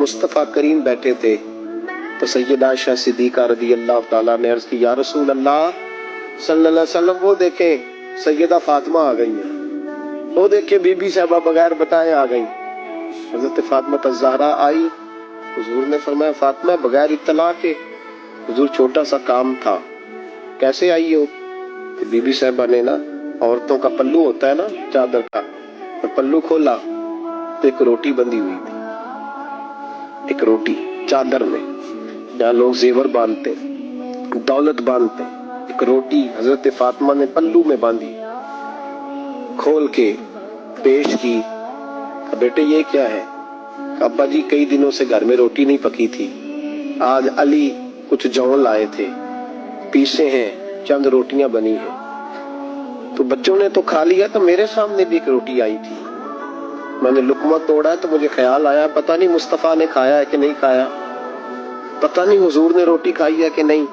مصطفیٰ کریم بیٹھے تھے تو سیدہ عائشہ صدیقہ رضی اللہ تعالیٰ نے عرض کی یا رسول اللہ صلی اللہ علیہ وسلم وہ دیکھیں سیدہ فاطمہ آ گئی ہیں، وہ دیکھیں بی بی صاحبہ بغیر بتائے آ گئی۔ حضرت فاطمہ الزہرا آئی، حضور نے فرمایا فاطمہ بغیر اطلاع کے؟ حضور چھوٹا سا کام تھا۔ کیسے آئی ہو؟ بی بی صاحبہ نے نا عورتوں کا پلو ہوتا ہے نا چادر کا، پلو کھولا تو ایک روٹی بندھی ہوئی تھی، ایک روٹی چادر میں، جہاں لوگ زیور باندھتے دولت باندھتے، ایک روٹی حضرت فاطمہ نے پلو میں باندھی، کھول کے پیش کی۔ بیٹے یہ کیا ہے؟ ابا جی کئی دنوں سے گھر میں روٹی نہیں پکی تھی، آج علی کچھ جو لائے تھے، پیسے ہیں، چند روٹیاں بنی ہیں، تو بچوں نے تو کھا لیا، تو میرے سامنے بھی ایک روٹی آئی تھی، میں نے لقمہ توڑا تو مجھے خیال آیا پتہ نہیں مصطفیٰ نے کھایا ہے کہ نہیں کھایا، پتہ نہیں حضور نے روٹی کھائی ہے کہ نہیں،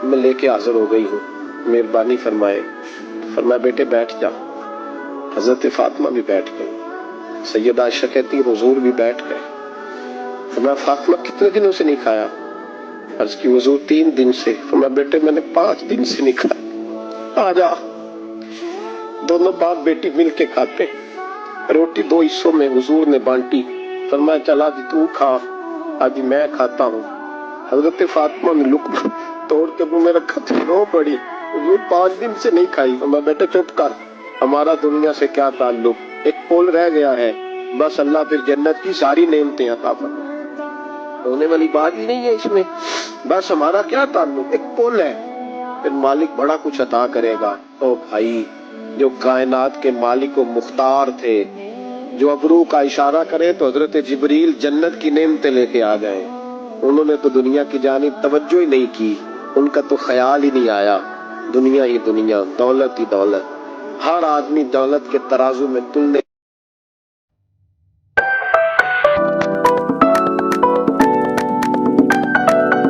میں لے کے حاضر ہو گئی ہوں، مہربانی فرمائے۔ فرمایا بیٹے بیٹھ جا۔ حضرت فاطمہ بھی بیٹھ گئی، سیدہ عائشہ کہتی حضور بھی بیٹھ گئے۔ فرمایا فاطمہ کتنے دنوں سے نہیں کھایا؟ عرض کی حضور 3 دن سے۔ فرمایا بیٹے میں نے 5 دن سے نہیں کھایا، آ جا۔ دونوں باپ بیٹی مل کے کھاتے، روٹی 2 حصوں میں حضور نے بانٹی، فرمایا چلا جی تو کھا، آج میں کھاتا ہوں۔ حضرت فاطمہ نے لقمہ توڑ کے منہ میں رکھا تو رو پڑی، حضور 5 دن سے نہیں کھائی۔ فرمایا بیٹے چپ کر، ہمارا دنیا سے کیا تعلق، ایک پل رہ گیا ہے، بس اللہ پھر جنت کی ساری نعمتیں عطا فرمائے، ہونے والی بات ہی نہیں ہے اس میں، بس ہمارا کیا تعلق، ایک پل ہے، پھر مالک بڑا کچھ عطا کرے گا۔ او بھائی، جو کائنات کے مالک و مختار تھے، جو ابرو کا اشارہ کرے تو حضرت جبریل جنت کی نعمتیں لے کے آ گئے، انہوں نے تو دنیا کی جانب توجہ ہی نہیں کی، ان کا تو خیال ہی نہیں آیا، دنیا ہی دنیا، دولت ہی دولت، ہر آدمی دولت کے ترازو میں تلنے